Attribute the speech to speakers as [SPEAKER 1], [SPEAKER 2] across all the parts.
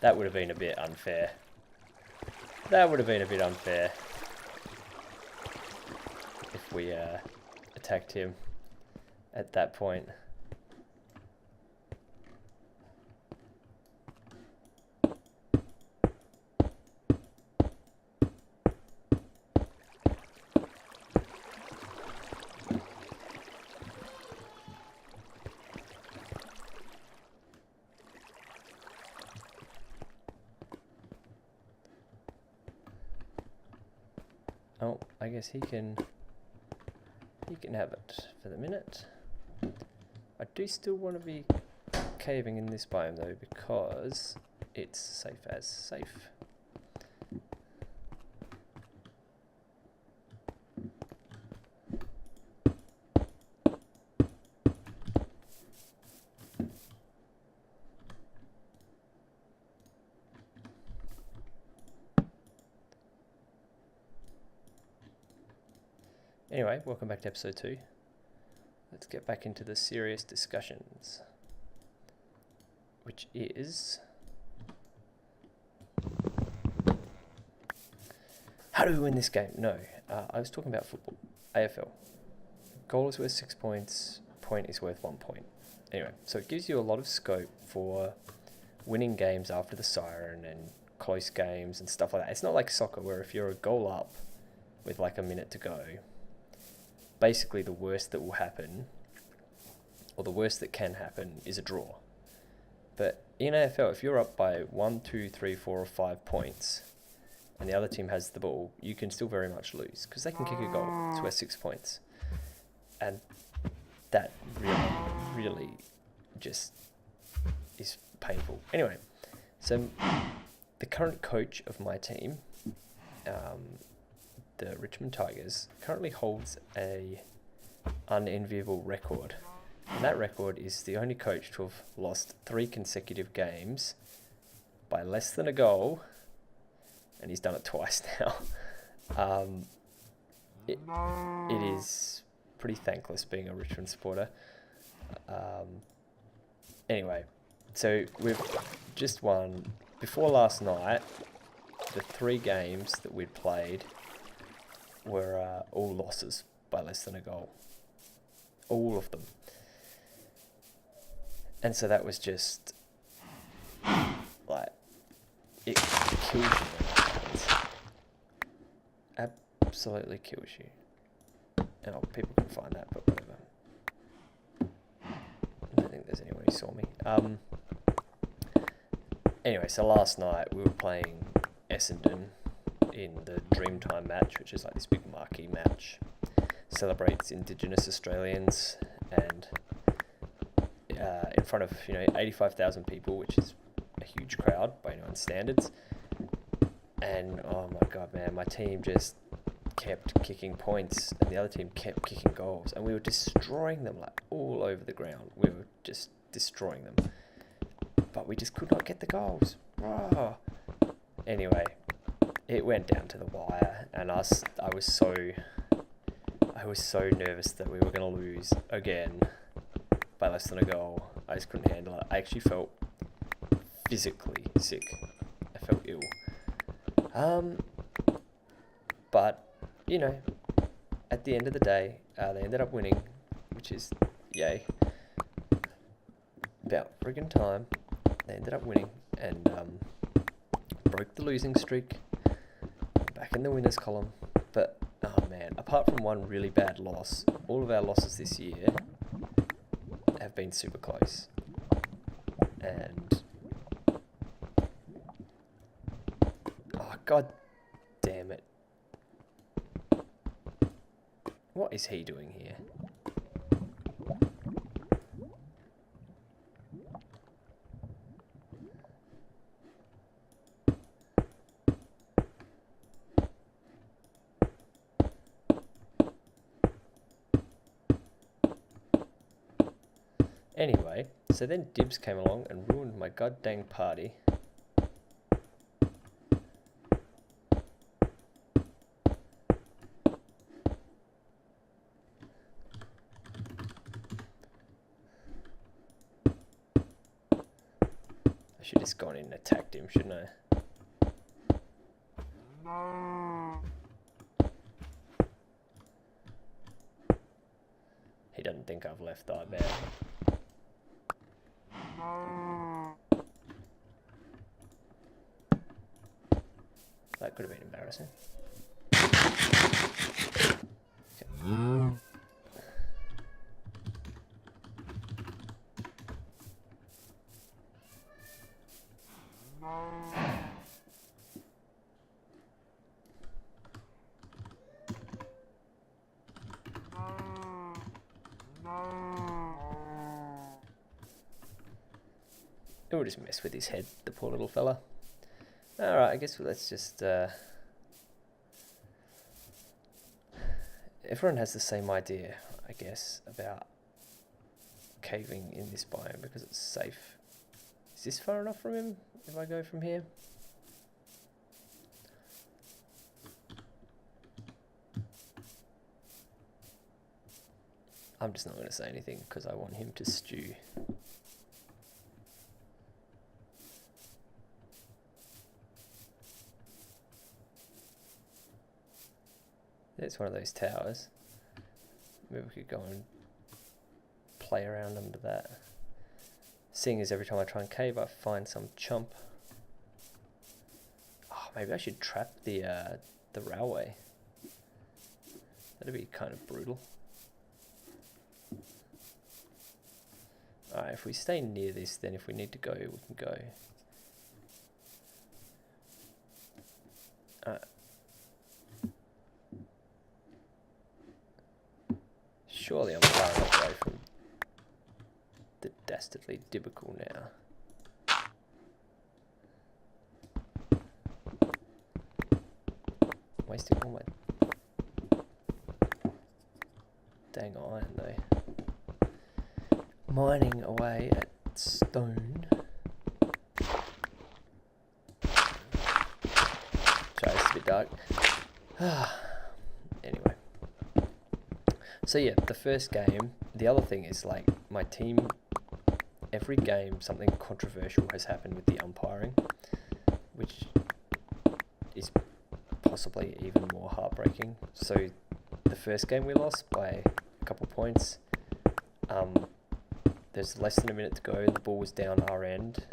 [SPEAKER 1] That would have been a bit unfair. That would have been a bit unfair if we attacked him at that point. Oh, I guess he can have it for the minute. I do still want to be caving in this biome though, because it's safe as safe. Anyway, welcome back to episode 2. Let's get back into the serious discussions, which is how do we win this game? No, I was talking about football, AFL. Goal is worth 6 points, point is worth 1 point. Anyway, so it gives you a lot of scope for winning games after the siren and close games and stuff like that. It's not like soccer where if you're a goal up with like a minute to go, basically the worst that will happen, or the worst that can happen, is a draw. But in AFL, if you're up by 1, 2, 3, 4 or 5 points and the other team has the ball, you can still very much lose because they can kick a goal. It's worth 6 points. And that really just is painful. Anyway, so the current coach of my team, the Richmond Tigers, currently holds a unenviable record. And that record is the only coach to have lost 3 consecutive games by less than a goal, and he's done it twice now. It is pretty thankless being a Richmond supporter. Anyway, so we've just won. Before last night, the 3 games that we'd played were all losses by less than a goal. All of them. And so that was just like, it kills you when that happens. Absolutely kills you. And people can find that, but whatever. I don't think there's anyone who saw me. Anyway, so last night we were playing Essendon in the Dreamtime match, which is like this big marquee match, celebrates Indigenous Australians, and in front of 85,000 people, which is a huge crowd by anyone's standards. And oh my god, man, my team just kept kicking points, and the other team kept kicking goals, and we were destroying them like all over the ground. We were just destroying them, but we just could not get the goals. Oh. Anyway, it went down to the wire, and I was so nervous that we were going to lose again by less than a goal. I just couldn't handle it. I actually felt physically sick. I felt ill. But at the end of the day, they ended up winning, which is yay. About friggin' time. They ended up winning and broke the losing streak. Back in the winners column. But oh man, apart from one really bad loss, all of our losses this year have been super close. And oh god damn it. What is he doing here? Anyway, so then Dibs came along and ruined my god dang party. Should have just gone in and attacked him, shouldn't I? He doesn't think I've left, I bet. That could have been embarrassing. Okay. It will just mess with his head, the poor little fella. Alright, I guess let's just... everyone has the same idea, I guess, about caving in this biome because it's safe. Is this far enough from him if I go from here? I'm just not going to say anything because I want him to stew. It's one of those towers. Maybe we could go and play around under that. Seeing as every time I try and cave I find some chump. Oh, maybe I should trap the railway. That'd be kind of brutal. Alright, if we stay near this, then if we need to go, we can go. Surely I'm far enough away from the dastardly debacle now. Wasting all my dang iron though. Mining away at stone. Sorry, it's a bit dark. Anyway. So yeah, the first game, the other thing is like my team, every game something controversial has happened with the umpiring, which is possibly even more heartbreaking. So the first game we lost by a couple points. There's less than a minute to go, the ball was down our end,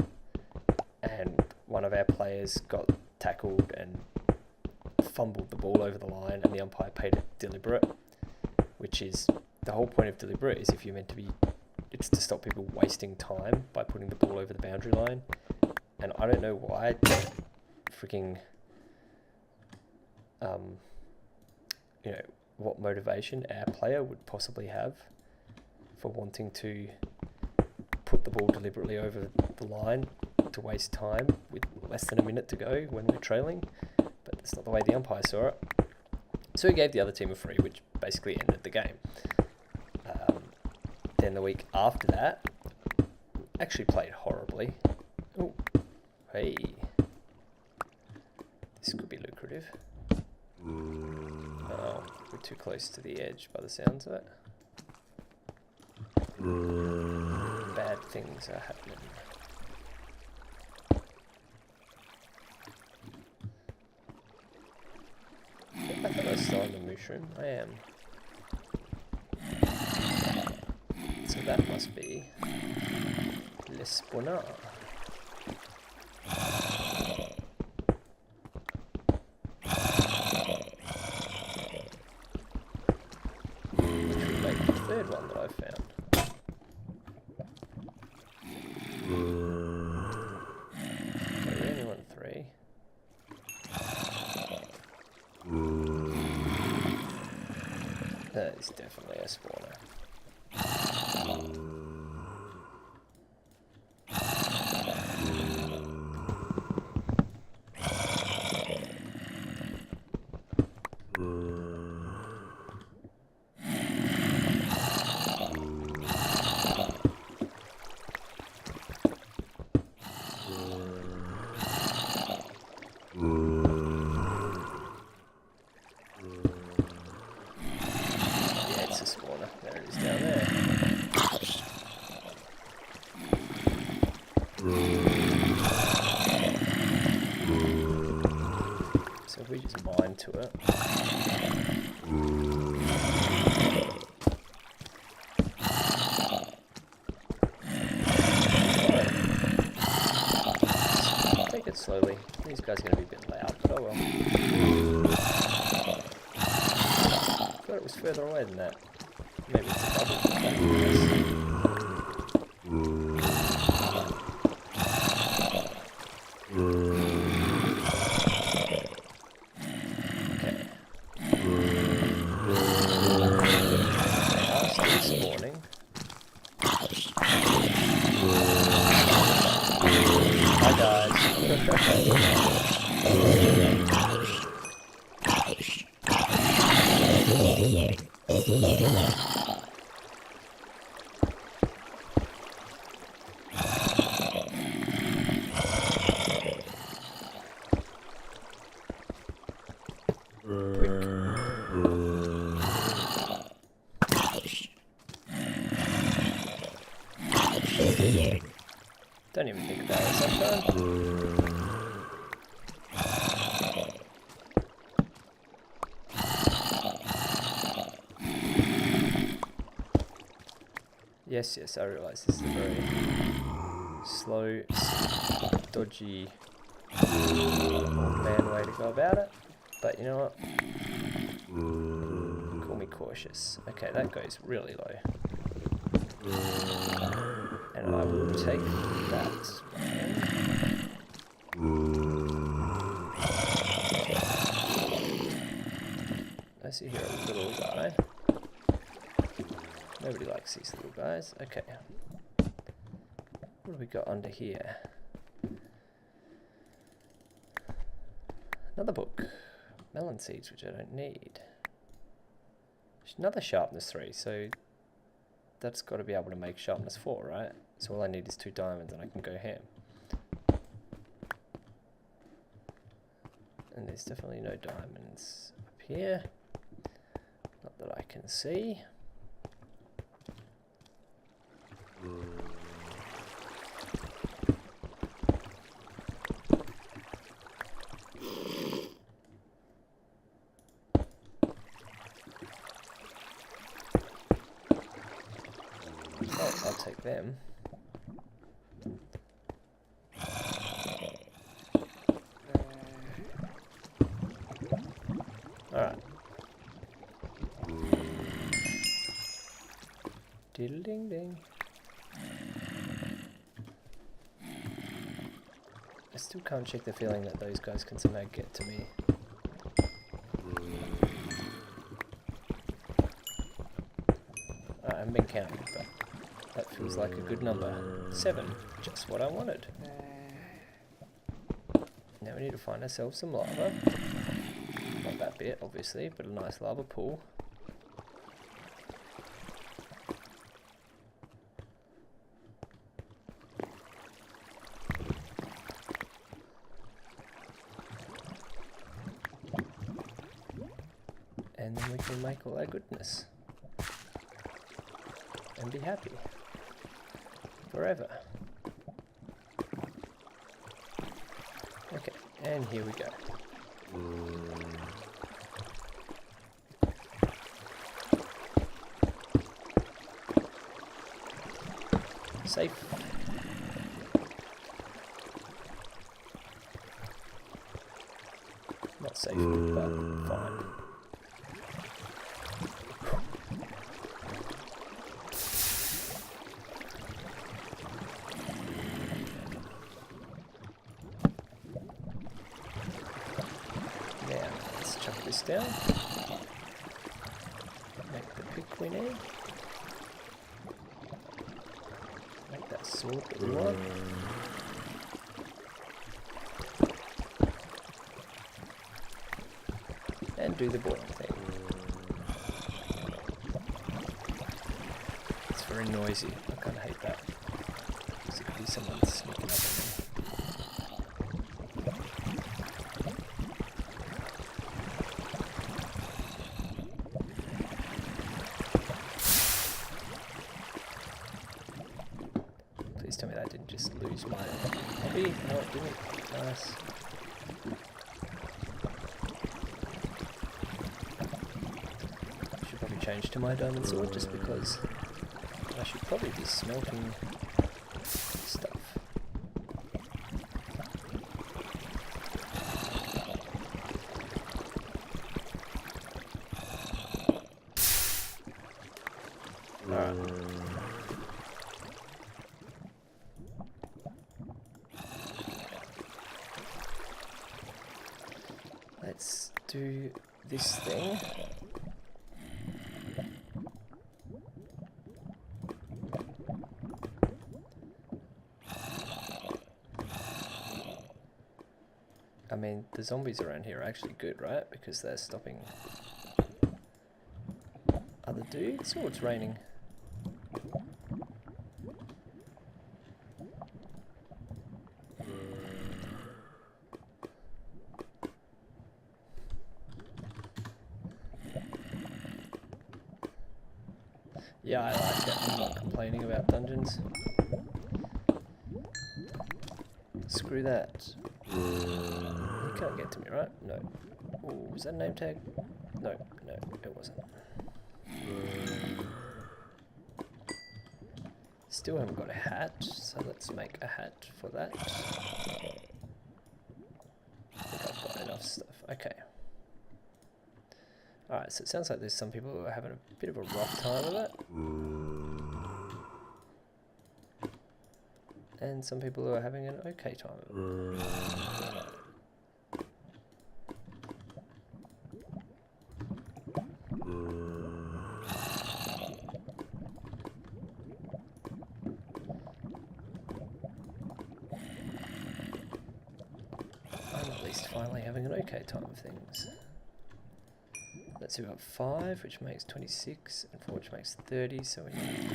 [SPEAKER 1] and one of our players got tackled and fumbled the ball over the line, and the umpire paid it deliberate. Which is, the whole point of deliberate is if you're meant to be, it's to stop people wasting time by putting the ball over the boundary line. And I don't know why, freaking, you know, what motivation our player would possibly have for wanting to put the ball deliberately over the line to waste time with less than a minute to go when we're trailing. But that's not the way the umpire saw it. So he gave the other team a free, which basically ended the game. Then the week after that, actually played horribly. Oh, hey. This could be lucrative. Oh, we're too close to the edge by the sounds of it. Bad things are happening. I thought I was still on the mushroom. I am. So that must be Le Spawner. Which would make the third one that I've found. So we only want 3. That is definitely a spawner. Yeah, it's a spawner. There it is down there. if we just mine to it. Take it slowly. These guys are going to be a bit loud, but oh well. I thought it was further away than that. Maybe it's a double. Don't even think about it sometimes. Yes, I realise this is a very slow, dodgy, old man way to go about it. But you know what? Call me cautious. Okay, that goes really low. And I will take that. I see here a little guy. Nobody likes these little guys. Okay. What have we got under here? Another book. Melon seeds, which I don't need. Another sharpness 3, so that's got to be able to make sharpness 4, right? So all I need is 2 diamonds and I can go ham. And there's definitely no diamonds up here. Not that I can see. Oh, I'll take them. Alright. Diddle ding ding. I still can't shake the feeling that those guys can somehow get to me. I've been counting, but that feels like a good number. 7, just what I wanted. Now we need to find ourselves some lava. Not that bit, obviously, but a nice lava pool. And then we can make all our goodness. And be happy. Forever. Okay, and here we go. Safe. Not safe, but fine. Down. Make the pick we need. Make that sword that we want. And do the boring thing. It's very noisy. I kind of hate that. Because it could be someone sneaking up on me. Please tell me that I didn't just lose my hobby. No, it didn't. Nice. change to my diamond sword just because I should probably be smelting stuff. Alright. Let's do this thing. I mean, the zombies around here are actually good, right? Because they're stopping other dudes. Oh, it's raining. Yeah, I like it. I'm not complaining about dungeons. Screw that. You can't get to me, right? No. Ooh, was that a name tag? No, it wasn't. Still haven't got a hat, so let's make a hat for that. I think I've got enough stuff. Okay. Alright, so it sounds like there's some people who are having a bit of a rough time of it. And some people who are having an okay time of it. I'm at least finally having an okay time of things. Let's see, we've got 5, which makes 26, and 4, which makes 30, so we need...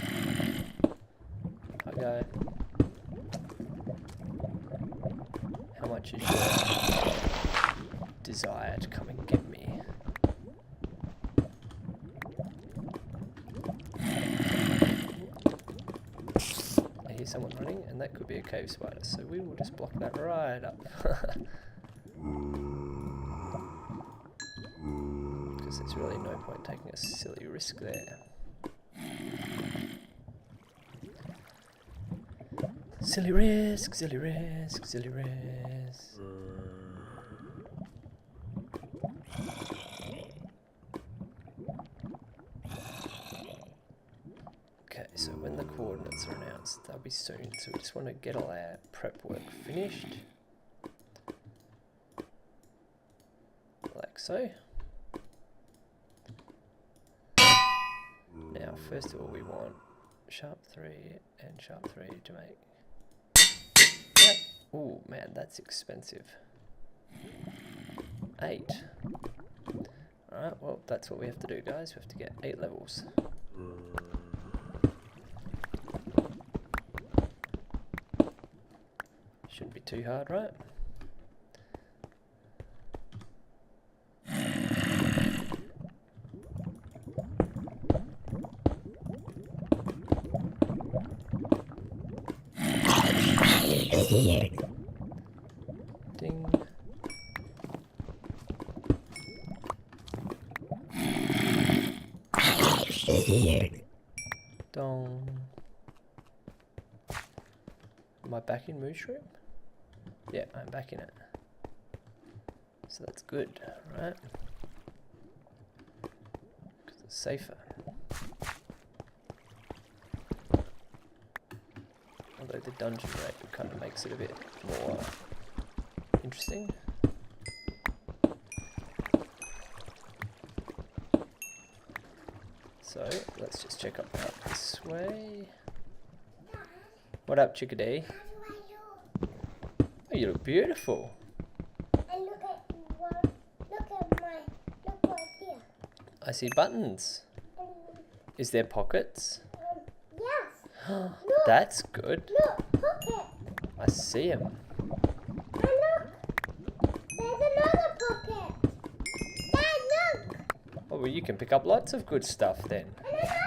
[SPEAKER 1] Hi, guy. How much is your desire to come and get me? I hear someone running, and that could be a cave spider, so we will just block that right up. Because there's really no point taking a silly risk there. Silly risk, silly risk, silly risk. Okay, so when the coordinates are announced, they'll be soon. So we just want to get all our prep work finished. Like so. Now, first of all, we want sharp 3 and sharp 3 to make... Yep. Ooh, man, that's expensive. 8. Alright, well, that's what we have to do, guys. We have to get 8 levels. Shouldn't be too hard, right? Ding. Dong. Am I back in Mushroom? Yeah, I'm back in it. So that's good, right? Because it's safer. Although the dungeon rate kind of makes it a bit more interesting. So let's just check up out this way. What up, chickadee? Oh, you look beautiful.
[SPEAKER 2] And look here.
[SPEAKER 1] I see buttons. Is there pockets?
[SPEAKER 2] Yes. Look.
[SPEAKER 1] That's good.
[SPEAKER 2] Look, pocket.
[SPEAKER 1] I see them.
[SPEAKER 2] And look. There's another pocket. Dad, look.
[SPEAKER 1] Oh, well, you can pick up lots of good stuff then.
[SPEAKER 2] And another